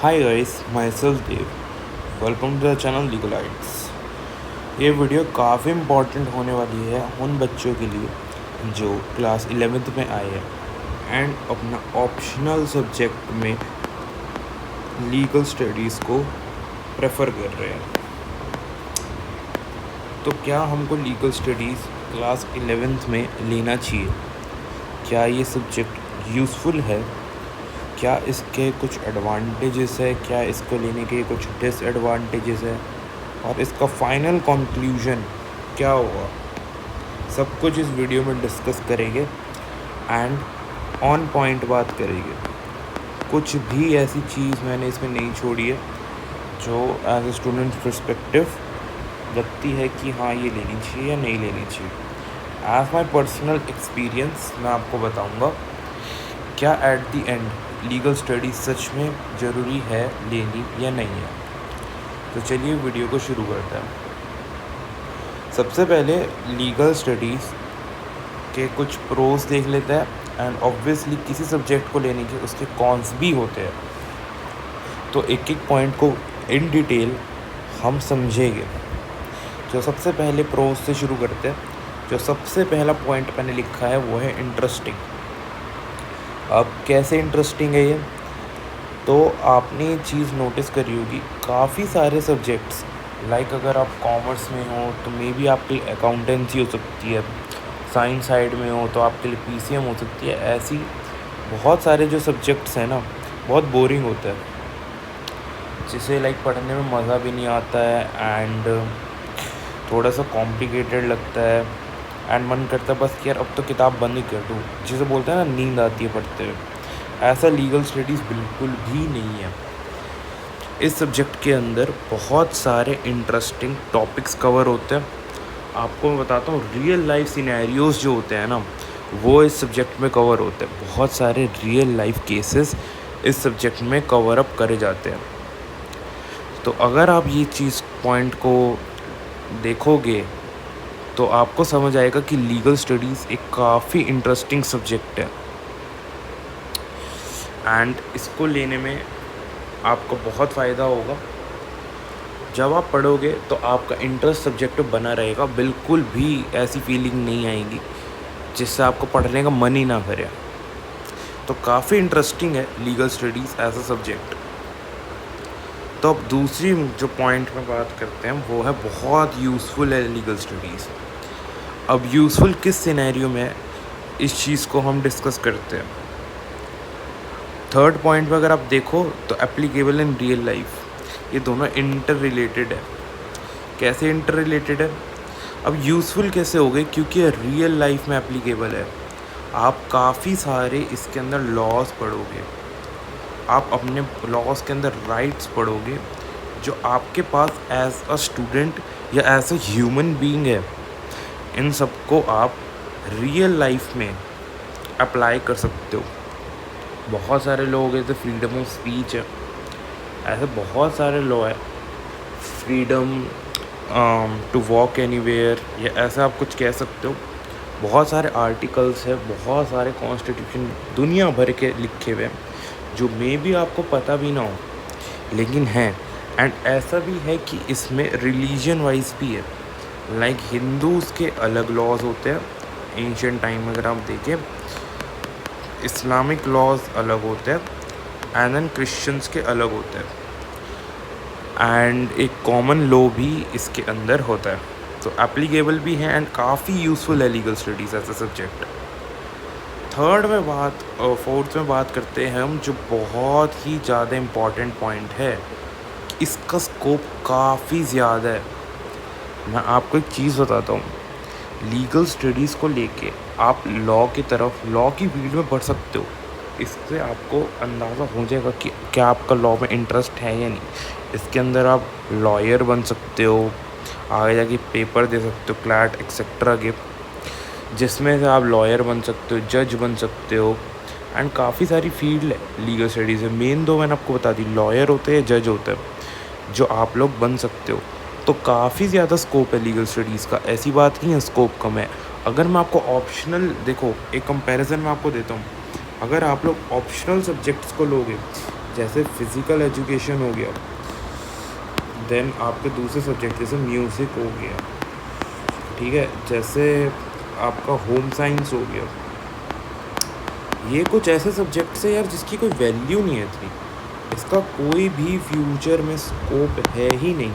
Hi guys, myself Dev. Welcome to the channel Legalites. ये video काफ़ी important होने वाली है उन बच्चों के लिए जो क्लास 11th में आए हैं एंड अपना ऑप्शनल सब्जेक्ट में लीगल स्टडीज़ को प्रेफर कर रहे हैं। तो क्या हमको लीगल स्टडीज़ क्लास 11th में लेना चाहिए? क्या ये सब्जेक्ट यूज़फुल है? क्या इसके कुछ एडवांटेजेस है? क्या इसको लेने के कुछ डिसएडवांटेजेस है? और इसका फाइनल कंक्लूजन क्या होगा? सब कुछ इस वीडियो में डिस्कस करेंगे एंड ऑन पॉइंट बात करेंगे। कुछ भी ऐसी चीज़ मैंने इसमें नहीं छोड़ी है जो एज ए स्टूडेंट पर्सपेक्टिव लगती है कि हाँ ये लेनी चाहिए या नहीं लेनी चाहिए। एज माई पर्सनल एक्सपीरियंस मैं आपको बताऊँगा क्या at the end legal studies सच में ज़रूरी है लेनी या नहीं है। तो चलिए वीडियो को शुरू करते हैं। सबसे पहले लीगल स्टडीज़ के कुछ प्रोज देख लेते हैं एंड ऑब्वियसली किसी सब्जेक्ट को लेने के उसके कॉन्स भी होते हैं। तो एक एक पॉइंट को इन डिटेल हम समझेंगे। जो सबसे पहले प्रोज से शुरू करते हैं। जो सबसे पहला पॉइंट मैंने लिखा है वो है इंटरेस्टिंग। अब कैसे इंटरेस्टिंग है ये? तो आपने ये चीज़ नोटिस करी होगी काफ़ी सारे सब्जेक्ट्स लाइक अगर आप कॉमर्स में हो तो मे बी आपके लिए अकाउंटेंसी हो सकती है, साइंस साइड में हो तो आपके लिए पीसीएम हो सकती है। ऐसी बहुत सारे जो सब्जेक्ट्स हैं ना बहुत बोरिंग होता है, जिसे लाइक पढ़ने में मज़ा भी नहीं आता है एंड थोड़ा सा कॉम्प्लिकेटेड लगता है एंड मन करता है बस कि यार अब तो किताब बंद ही कर दूँ, जिसे बोलते हैं ना नींद आती है पढ़ते हुए। ऐसा लीगल स्टडीज़ बिल्कुल भी नहीं है। इस सब्जेक्ट के अंदर बहुत सारे इंटरेस्टिंग टॉपिक्स कवर होते हैं। आपको मैं बताता हूँ रियल लाइफ सिनेरियोज़ जो होते हैं ना वो इस सब्जेक्ट में कवर होते हैं। बहुत सारे रियल लाइफ केसेस इस सब्जेक्ट में कवर अप करे जाते हैं। तो अगर आप ये चीज़ पॉइंट को देखोगे तो आपको समझ आएगा कि लीगल स्टडीज़ एक काफ़ी इंटरेस्टिंग सब्जेक्ट है एंड इसको लेने में आपको बहुत फ़ायदा होगा। जब आप पढ़ोगे तो आपका इंटरेस्ट सब्जेक्ट बना रहेगा, बिल्कुल भी ऐसी फीलिंग नहीं आएगी जिससे आपको पढ़ने का मन ही ना करे। तो काफ़ी इंटरेस्टिंग है legal studies as a subject. तो अब दूसरी जो पॉइंट में बात करते हैं वो है बहुत यूज़फुल है लीगल स्टडीज़। अब यूज़फुल किस सिनेरियो में इस चीज़ को हम डिस्कस करते हैं। थर्ड पॉइंट में अगर आप देखो तो एप्लीकेबल इन रियल लाइफ, ये दोनों इंटर रिलेटेड है। कैसे इंटर रिलेटेड है? अब यूज़फुल कैसे हो गए? क्योंकि रियल लाइफ में एप्लीकेबल है। आप काफ़ी सारे इसके अंदर लॉज पढ़ोगे, आप अपने लॉज के अंदर राइट्स पढ़ोगे जो आपके पास एज अ स्टूडेंट या एज अ ह्यूमन बीइंग है। इन सबको आप रियल लाइफ में अप्लाई कर सकते हो। बहुत सारे लोग हैं, जैसे फ्रीडम ऑफ स्पीच है, ऐसे बहुत सारे लॉ है। फ्रीडम टू वॉक एनीवेयर या ऐसा आप कुछ कह सकते हो। बहुत सारे आर्टिकल्स है, बहुत सारे कॉन्स्टिट्यूशन दुनिया भर के लिखे हुए हैं जो मे भी आपको पता भी ना हो लेकिन हैं। एंड ऐसा भी है कि इसमें रिलीजन वाइज भी है। लाइक हिंदूज़ के अलग लॉज होते हैं, एंशियंट टाइम अगर आप देखें इस्लामिक लॉज अलग होते हैं एंड देन क्रिश्चियंस के अलग होते हैं एंड एक कॉमन लॉ भी इसके अंदर होता है। तो एप्लीकेबल भी है एंड काफ़ी यूज़फुल है legal studies as a subject. Fourth में बात करते हैं हम जो बहुत ही ज़्यादा इम्पॉर्टेंट पॉइंट है, इसका स्कोप काफ़ी ज़्यादा है। मैं आपको एक चीज़ बताता हूँ, लीगल स्टडीज़ को लेके आप लॉ की तरफ, लॉ की फील्ड में बढ़ सकते हो। इससे आपको अंदाज़ा हो जाएगा कि क्या आपका लॉ में इंटरेस्ट है या नहीं। इसके अंदर आप लॉयर बन सकते हो, आगे जाके पेपर दे सकते हो, क्लैट एक्सेट्रा के, जिसमें से आप लॉयर बन सकते हो, जज बन सकते हो एंड काफ़ी सारी फील्ड है लीगल स्टडीज़ है। मेन दो मैंने आपको बता दी, लॉयर होते हैं, जज होता है, जो आप लोग बन सकते हो। तो काफ़ी ज़्यादा स्कोप है लीगल स्टडीज़ का, ऐसी बात नहीं है स्कोप कम है। अगर मैं आपको ऑप्शनल देखो, एक कंपैरिजन मैं आपको देता हूँ। अगर आप लोग ऑप्शनल सब्जेक्ट्स को लोगे जैसे फिज़िकल एजुकेशन हो गया, देन आपके दूसरे सब्जेक्ट जैसे म्यूज़िक हो गया, ठीक है, जैसे आपका होम साइंस हो गया। ये कुछ ऐसे सब्जेक्ट्स है यार जिसकी कोई वैल्यू नहीं है इतनी, इसका कोई भी फ्यूचर में स्कोप है ही नहीं।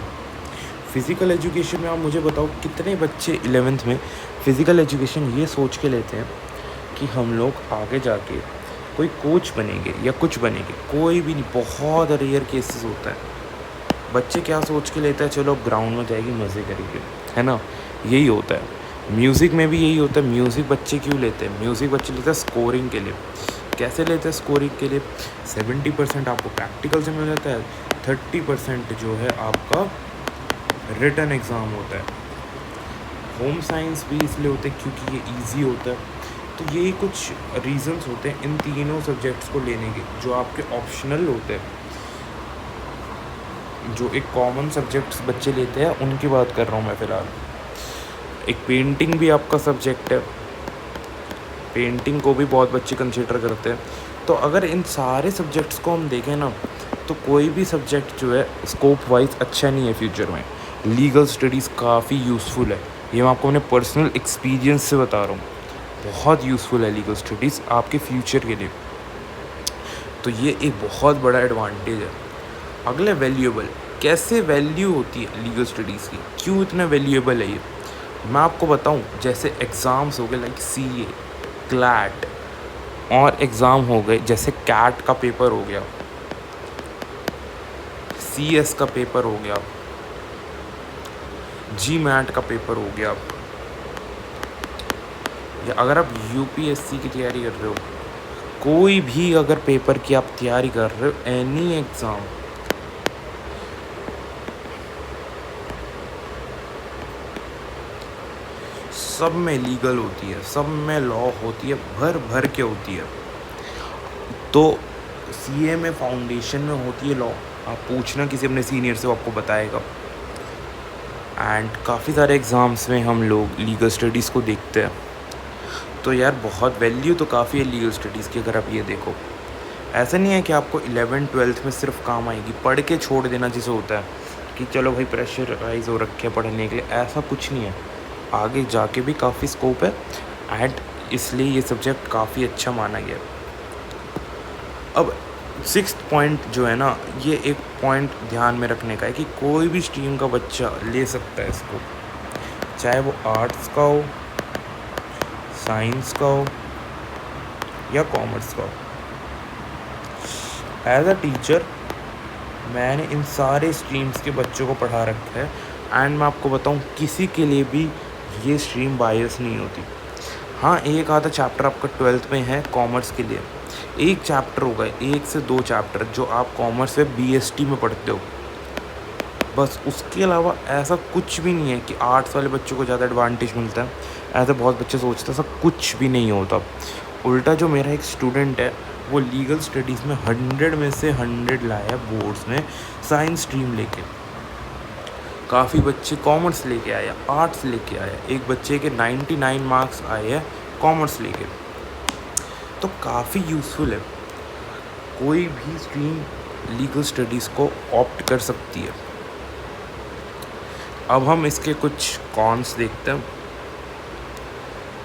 फ़िज़िकल एजुकेशन में आप मुझे बताओ कितने बच्चे 11th में फ़िज़िकल एजुकेशन ये सोच के लेते हैं कि हम लोग आगे जाके कोई कोच बनेंगे या कुछ बनेंगे। कोई भी नहीं, बहुत रेयर केसेस होता है। बच्चे क्या सोच के लेते हैं, चलो ग्राउंड में जाएगी मज़े करेंगे, है ना, यही होता है। म्यूज़िक में भी यही होता है। म्यूज़िक बच्चे क्यों लेते हैं? म्यूज़िक बच्चे लेते हैं स्कोरिंग के लिए। कैसे लेते हैं स्कोरिंग के लिए? 70% आपको प्रैक्टिकल से मिल जाता है, 30% जो है आपका रिटन एग्ज़ाम होता है। होम साइंस भी इसलिए होते हैं क्योंकि ये इजी होता है। तो ये कुछ रीज़न्स होते हैं इन तीनों सब्जेक्ट्स को लेने के, जो आपके ऑप्शनल होते हैं। जो एक कॉमन सब्जेक्ट्स बच्चे लेते हैं उनकी बात कर रहा हूँ मैं फ़िलहाल। एक पेंटिंग भी आपका सब्जेक्ट है, पेंटिंग को भी बहुत बच्चे कंसिडर करते हैं। तो अगर इन सारे सब्जेक्ट्स को हम देखें ना, तो कोई भी सब्जेक्ट जो है स्कोप वाइज अच्छा नहीं है फ्यूचर में। लीगल स्टडीज़ काफ़ी यूज़फुल है, ये मैं आपको अपने पर्सनल एक्सपीरियंस से बता रहा हूँ। बहुत यूज़फुल है लीगल स्टडीज़ आपके फ्यूचर के लिए। तो ये एक बहुत बड़ा एडवांटेज है। अगले वैल्यूएबल, कैसे वैल्यू होती है लीगल स्टडीज़ की, क्यों इतना वैल्यूएबल है ये, मैं आपको बताऊं। जैसे एग्ज़ाम्स हो गए लाइक CA, क्लैट, और एग्ज़ाम हो गए जैसे कैट का पेपर हो गया, CS का पेपर हो गया, GMAT का पेपर हो गया, या अगर आप UPSC की तैयारी कर रहे हो, कोई भी अगर पेपर की आप तैयारी कर रहे हो, एनी एग्ज़ाम, सब में लीगल होती है, सब में लॉ होती है, भर भर के होती है। तो CA में फाउंडेशन में होती है लॉ, आप पूछना किसी अपने सीनियर से, वो आपको बताएगा। एंड काफ़ी सारे एग्ज़ाम्स में हम लोग लीगल स्टडीज़ को देखते हैं। तो यार बहुत वैल्यू तो काफ़ी है लीगल स्टडीज़ की। अगर आप ये देखो, ऐसा नहीं है कि आपको 11th-12th में सिर्फ काम आएगी, पढ़ के छोड़ देना जिसे होता है कि चलो भाई प्रेशराइज हो रखे पढ़ने के लिए, ऐसा कुछ नहीं है। आगे जाके भी काफ़ी स्कोप है एंड इसलिए ये सब्जेक्ट काफ़ी अच्छा माना गया। अब 6th पॉइंट जो है ना, ये एक पॉइंट ध्यान में रखने का है कि कोई भी स्ट्रीम का बच्चा ले सकता है इसको, चाहे वो आर्ट्स का हो, साइंस का हो या कॉमर्स का हो। एज अ टीचर मैंने इन सारे स्ट्रीम्स के बच्चों को पढ़ा रखा है एंड मैं आपको बताऊं, किसी के लिए भी ये स्ट्रीम बायस नहीं होती। हाँ, एक आधा चैप्टर आपका 12th में है कॉमर्स के लिए, एक चैप्टर होगा, 1 से 2 चैप्टर जो आप कॉमर्स में BST में पढ़ते हो, बस। उसके अलावा ऐसा कुछ भी नहीं है कि आर्ट्स वाले बच्चों को ज़्यादा एडवांटेज मिलता है, ऐसा बहुत बच्चे सोचते हैं। ऐसा कुछ भी नहीं होता। उल्टा जो मेरा एक स्टूडेंट है, वो लीगल स्टडीज़ में 100 में से 100 लाया बोर्ड्स में साइंस स्ट्रीम लेके। काफ़ी बच्चे कॉमर्स लेके आए, आर्ट्स लेके आए, एक बच्चे के 99 मार्क्स आए हैं कॉमर्स लेके। तो काफ़ी यूज़फुल है, कोई भी स्ट्रीम लीगल स्टडीज़ को ऑप्ट कर सकती है। अब हम इसके कुछ कॉन्स देखते हैं।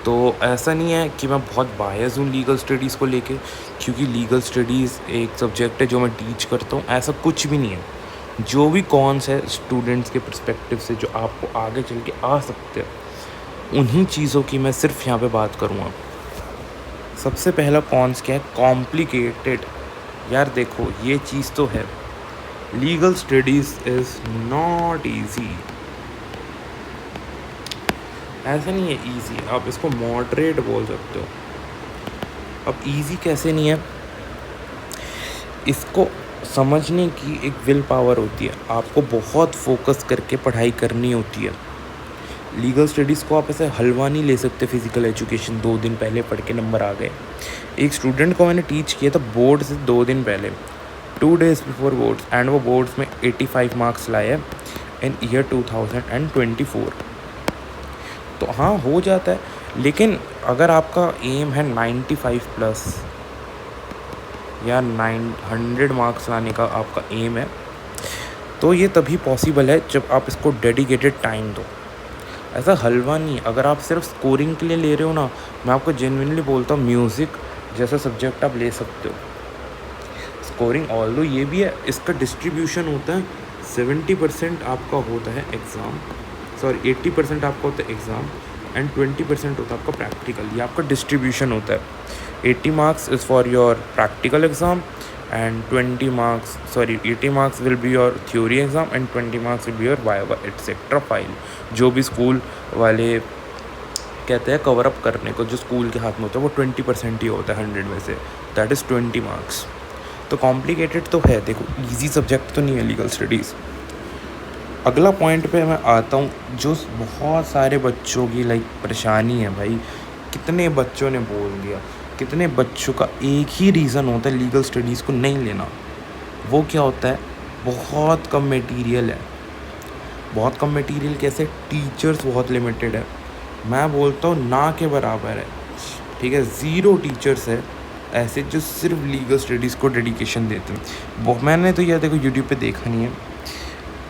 तो ऐसा नहीं है कि मैं बहुत बायस हूँ लीगल स्टडीज़ को लेके, क्योंकि लीगल स्टडीज़ एक सब्जेक्ट है जो मैं टीच करता हूँ, ऐसा कुछ भी नहीं है। जो भी कॉन्स है स्टूडेंट्स के पर्सपेक्टिव से जो आपको आगे चल के आ सकते हैं, उन्हीं चीज़ों की मैं सिर्फ यहाँ पे बात करूँगा। सबसे पहला कॉन्स क्या है? कॉम्प्लिकेटेड। यार देखो, ये चीज़ तो है, legal studies is not easy. ऐसा नहीं है ईजी, आप इसको मॉडरेट बोल सकते हो। अब ईजी कैसे नहीं है, इसको समझने की एक विल पावर होती है, आपको बहुत फोकस करके पढ़ाई करनी होती है। लीगल स्टडीज़ को आप ऐसे हलवा नहीं ले सकते। फिज़िकल एजुकेशन 2 दिन पहले पढ़ के नंबर आ गए। एक स्टूडेंट को मैंने टीच किया था बोर्ड से 2 दिन पहले, 2 days बिफोर बोर्ड्स, एंड वो बोर्ड्स में 85 मार्क्स लाए इन ईयर 2024। तो हाँ, हो जाता है, लेकिन अगर आपका एम है 95+, या 900 मार्क्स लाने का आपका एम है, तो ये तभी पॉसिबल है जब आप इसको डेडिकेटेड टाइम दो। ऐसा हलवा नहीं, अगर आप सिर्फ स्कोरिंग के लिए ले रहे हो ना, मैं आपको जेन्युइनली बोलता हूँ म्यूज़िक जैसा सब्जेक्ट आप ले सकते हो। स्कोरिंग ऑल्दो ये भी है, इसका डिस्ट्रीब्यूशन होता है 70% आपका होता है एग्ज़ाम, सॉरी 80% आपका होता है एग्ज़ाम एंड 20% होता है आपका प्रैक्टिकल। ये आपका डिस्ट्रीब्यूशन होता है। 80 marks is for your practical exam and 80 marks will be your theory exam and 20 marks will be your viva etc file, जो भी स्कूल वाले कहते हैं कवर अप करने को, जो स्कूल के हाथ में होता है वो 20% ही होता है 100 में से, दैट इज़ 20 मार्क्स। तो कॉम्प्लिकेटेड तो है, देखो इजी सब्जेक्ट तो नहीं है लीगल स्टडीज़। अगला पॉइंट पे मैं आता हूँ, जो बहुत सारे बच्चों की परेशानी है भाई, कितने बच्चों ने बोल दिया, कितने बच्चों का एक ही रीज़न होता है लीगल स्टडीज़ को नहीं लेना। वो क्या होता है, बहुत कम मटेरियल है। बहुत कम मटेरियल कैसे, टीचर्स बहुत लिमिटेड है, मैं बोलता हूँ ना के बराबर है, ठीक है। 0 टीचर्स है ऐसे जो सिर्फ लीगल स्टडीज़ को डेडिकेशन देते हैं। मैंने तो यह देखो यूट्यूब पे देखा नहीं है,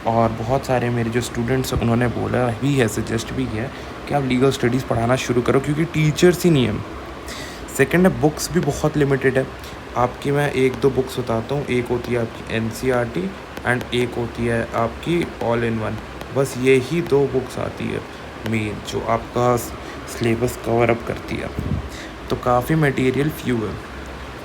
और बहुत सारे मेरे जो स्टूडेंट्स हैं उन्होंने बोला भी है, सजेस्ट भी किया कि आप लीगल स्टडीज़ पढ़ाना शुरू करो, क्योंकि टीचर्स ही नहीं है। सेकंड है, बुक्स भी बहुत लिमिटेड है आपकी। मैं 1-2 बुक्स बताता हूँ, एक होती है आपकी NCERT एंड एक होती है आपकी ऑल इन वन। बस यही 2 बुक्स आती है मेन, जो आपका सिलेबस कवर अप करती है। तो काफ़ी मटेरियल फ्यू है।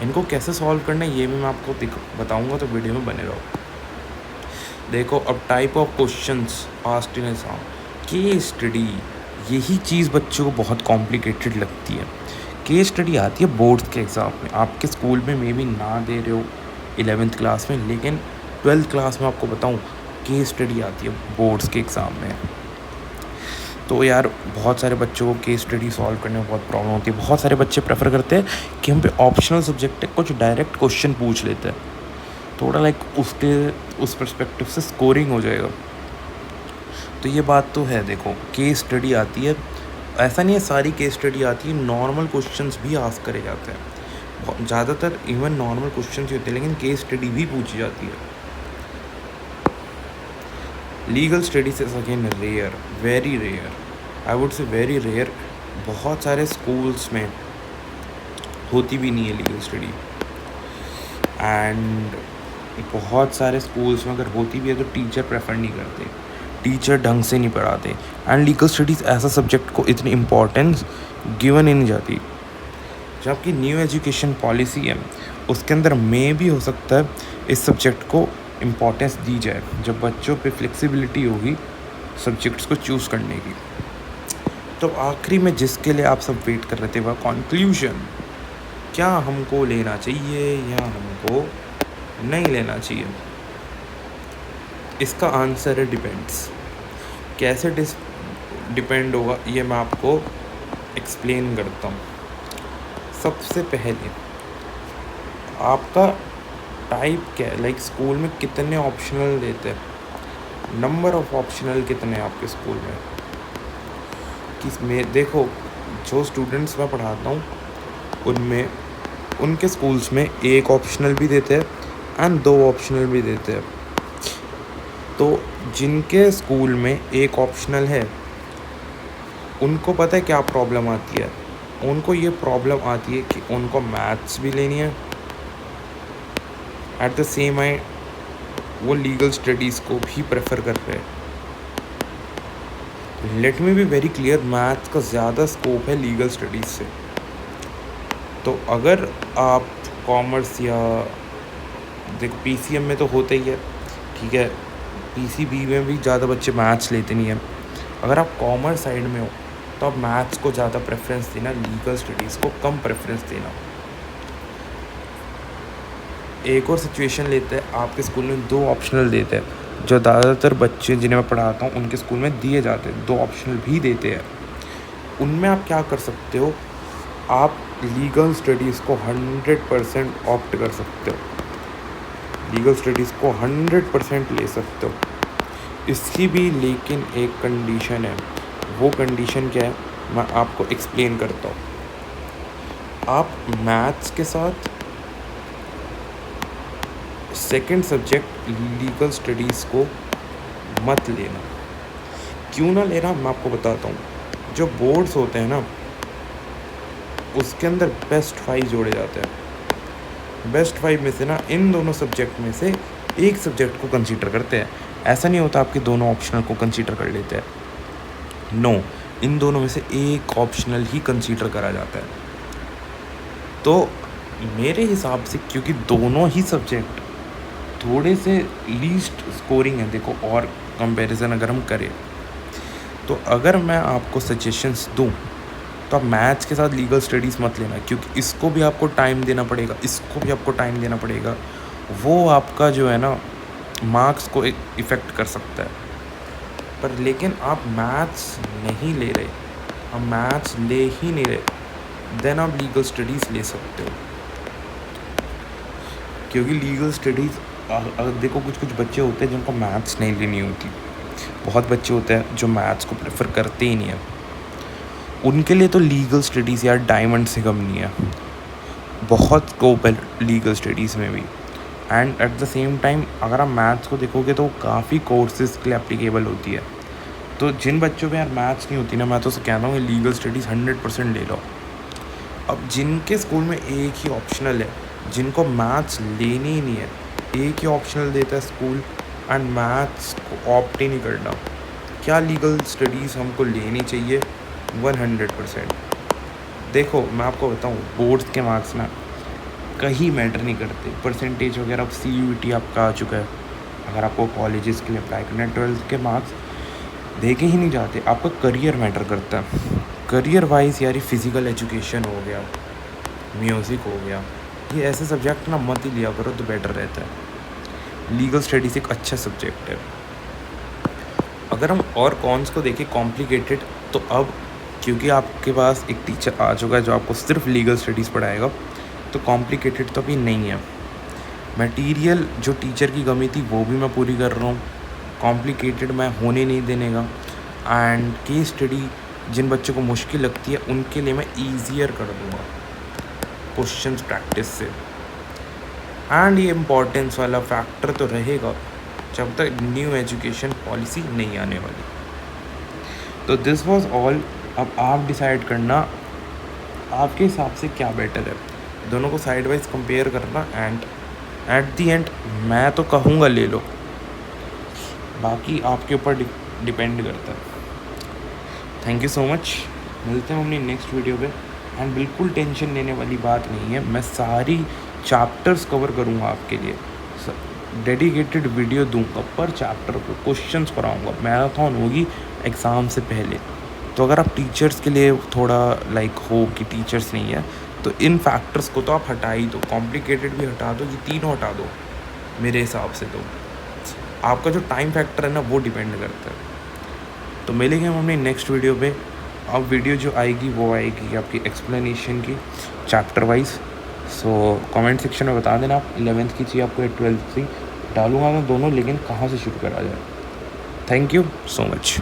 इनको कैसे सॉल्व करना है ये भी मैं आपको बताऊँगा, तो वीडियो में बने रहो। देखो अब type of questions asked in exam, case study, यही चीज़ बच्चों को बहुत कॉम्प्लिकेटेड लगती है। केस स्टडी आती है बोर्ड्स के एग्ज़ाम में, आपके स्कूल में मे बी ना दे रहे हो 11th क्लास में, लेकिन 12th क्लास में आपको बताऊं केस स्टडी आती है बोर्ड्स के एग्ज़ाम में। तो यार बहुत सारे बच्चों को केस स्टडी सॉल्व करने में बहुत प्रॉब्लम होती है। बहुत सारे बच्चे प्रेफर करते हैं कि हम पे ऑप्शनल सब्जेक्ट है, कुछ डायरेक्ट क्वेश्चन पूछ लेते हैं, थोड़ा उस पर्सपेक्टिव से स्कोरिंग हो जाएगा। तो ये बात तो है, देखो केस स्टडी आती है, ऐसा नहीं है सारी केस स्टडी आती है, नॉर्मल क्वेश्चंस भी आस्क करे जाते हैं, ज़्यादातर इवन नॉर्मल क्वेश्चंस ही होते हैं, लेकिन केस स्टडी भी पूछी जाती है। Legal studies is again rare, very rare, I would say very rare. बहुत सारे स्कूल्स में होती भी नहीं है लीगल स्टडी, एंड बहुत सारे स्कूल्स में अगर होती भी है तो टीचर प्रेफर नहीं करते, टीचर ढंग से नहीं पढ़ाते, एंड लीगल स्टडीज़ ऐसा सब्जेक्ट को इतनी इम्पोर्टेंस गिवन ही नहीं जाती। जो आपकी न्यू एजुकेशन पॉलिसी है उसके अंदर में भी हो सकता है इस सब्जेक्ट को इम्पोर्टेंस दी जाए, जब बच्चों पे फ्लेक्सिबिलिटी होगी सब्जेक्ट्स को चूज़ करने की। तो आखिरी में जिसके लिए आप सब वेट कर रहे थे वह कंक्लूजन, क्या हमको लेना चाहिए या हमको नहीं लेना चाहिए, इसका आंसर है डिपेंड्स। कैसे डिपेंड होगा ये मैं आपको एक्सप्लेन करता हूँ। सबसे पहले आपका टाइप क्या है, स्कूल में कितने ऑप्शनल देते हैं, नंबर ऑफ ऑप्शनल कितने हैं आपके स्कूल में। किसमें देखो, जो स्टूडेंट्स मैं पढ़ाता हूँ उनमें उनके स्कूल्स में 1 ऑप्शनल भी देते हैं एंड 2 ऑप्शनल भी देते हैं। तो जिनके स्कूल में 1 ऑप्शनल है उनको पता है क्या प्रॉब्लम आती है, उनको ये प्रॉब्लम आती है कि उनको मैथ्स भी लेनी है, एट द सेम टाइम वो लीगल स्टडीज़ को भी प्रेफर कर रहे हैं। Let me be very clear, maths का ज़्यादा स्कोप है लीगल स्टडीज़ से। तो अगर आप कॉमर्स या देखो PCM में तो होता ही है, ठीक है, PCB में भी ज़्यादा बच्चे मैथ्स लेते नहीं हैं। अगर आप कॉमर्स साइड में हो तो आप मैथ्स को ज़्यादा प्रेफरेंस देना, लीगल स्टडीज़ को कम प्रेफरेंस देना। एक और सिचुएशन लेते हैं, आपके स्कूल में 2 ऑप्शनल देते हैं, जो ज़्यादातर बच्चे जिन्हें मैं पढ़ाता हूँ उनके स्कूल में दिए जाते हैं, 2 ऑप्शनल भी देते हैं। उनमें आप क्या कर सकते हो, आप लीगल स्टडीज़ को 100% ऑप्ट कर सकते हो, लीगल स्टडीज़ को 100% ले सकते हो। इसकी भी लेकिन एक कंडीशन है, वो कंडीशन क्या है मैं आपको एक्सप्लेन करता हूँ। आप मैथ्स के साथ सेकंड सब्जेक्ट लीगल स्टडीज़ को मत लेना। क्यों ना लेना मैं आपको बताता हूँ। जो बोर्ड्स होते हैं ना, उसके अंदर बेस्ट 5 जोड़े जाते हैं। बेस्ट 5 में से ना इन दोनों सब्जेक्ट में से एक सब्जेक्ट को कंसीडर करते हैं। ऐसा नहीं होता आपके दोनों ऑप्शनल को कंसीडर कर लेते हैं। नो, इन दोनों में से एक ऑप्शनल ही कंसीडर करा जाता है। तो मेरे हिसाब से क्योंकि दोनों ही सब्जेक्ट थोड़े से लीस्ट स्कोरिंग है, देखो, और कंपैरिजन अगर हम करें तो अगर मैं आपको सजेशंस दूं तो आप मैथ्स के साथ लीगल स्टडीज़ मत लेना, क्योंकि इसको भी आपको टाइम देना पड़ेगा, इसको भी आपको टाइम देना पड़ेगा। वो आपका जो है ना मार्क्स को इफ़ेक्ट कर सकता है। पर लेकिन आप मैथ्स नहीं ले रहे, आप मैथ्स ले ही नहीं रहे, देन आप लीगल स्टडीज़ ले सकते हो। क्योंकि लीगल स्टडीज़ अगर देखो, कुछ कुछ बच्चे होते हैं जिनको मैथ्स नहीं लेनी होती। बहुत बच्चे होते हैं जो मैथ्स को प्रेफर करते ही नहीं है। उनके लिए तो लीगल स्टडीज़ यार डायमंड से कम नहीं है। बहुत स्कोप है लीगल स्टडीज़ में भी। And at the same time अगर आप मैथ्स को देखोगे तो काफ़ी कोर्सेज़ के लिए एप्लीकेबल होती है। तो जिन बच्चों में यार मैथ्स नहीं होती ना, मैं तो कहता हूँ लीगल स्टडीज़ 100% ले लो। अब जिनके स्कूल में एक ही ऑप्शनल है, जिनको मैथ्स लेनी ही नहीं है, एक ही ऑप्शनल देता है स्कूल एंड मैथ्स को ऑप्ट ही नहीं करना, क्या लीगल स्टडीज़ हमको लेनी चाहिए? 100%। देखो मैं आपको बताऊँ, बोर्ड्स के मार्क्स ना कहीं मैटर नहीं करते। परसेंटेज वगैरह, अब CUET आपका आ चुका है, अगर आपको कॉलेजेस के लिए अप्लाई करना है, 12th के मार्क्स देखे ही नहीं जाते। आपका करियर मैटर करता है। करियर वाइज यार फिज़िकल एजुकेशन हो गया, म्यूज़िक हो गया, ये ऐसे सब्जेक्ट ना मत ही लिया करो तो बेटर रहता है। लीगल स्टडीज़ एक अच्छा सब्जेक्ट है। अगर हम और कॉन्स को देखें कॉम्प्लिकेटेड, तो अब क्योंकि आपके पास एक टीचर आ चुका है जो आपको सिर्फ लीगल स्टडीज़ पढ़ाएगा, तो कॉम्प्लिकेटेड तो अभी नहीं है। मटेरियल जो टीचर की कमी थी वो भी मैं पूरी कर रहा हूँ, कॉम्प्लिकेटेड मैं होने नहीं देने का। एंड केस स्टडी जिन बच्चों को मुश्किल लगती है उनके लिए मैं ईजियर कर दूँगा क्वेश्चंस प्रैक्टिस से। एंड ये इम्पोर्टेंस वाला फैक्टर तो रहेगा जब तक न्यू एजुकेशन पॉलिसी नहीं आने वाली। तो दिस वाज ऑल। अब आप डिसाइड करना आपके हिसाब से क्या बेटर है, दोनों को साइड वाइज कंपेयर करना। एंड एट दी एंड मैं तो कहूँगा ले लो, बाकी आपके ऊपर डिपेंड करता है। थैंक यू सो मच, मिलते हैं अपनी नेक्स्ट वीडियो पे। एंड बिल्कुल टेंशन लेने वाली बात नहीं है, मैं सारी चैप्टर्स कवर करूँगा आपके लिए, डेडिकेटेड वीडियो दूंगा पर चैप्टर को, क्वेश्चंस कराऊंगा। मैराथन होगी एग्ज़ाम से पहले। तो अगर आप टीचर्स के लिए थोड़ा हो कि टीचर्स नहीं है, तो इन फैक्टर्स को तो आप हटा ही दो, कॉम्प्लिकेटेड भी हटा दो, ये तीनों हटा दो मेरे हिसाब से। तो आपका जो टाइम फैक्टर है ना वो डिपेंड करता है। तो मिलेंगे हम अपनी नेक्स्ट वीडियो पे। अब वीडियो जो आएगी वो आएगी आपकी एक्सप्लेनेशन की chapter wise. So comment section में बता देना आप 11th की चाहिए आपको या 12th की। डालूंगा मैं दोनों, लेकिन कहाँ से शुरू करा जाए। Thank you so much.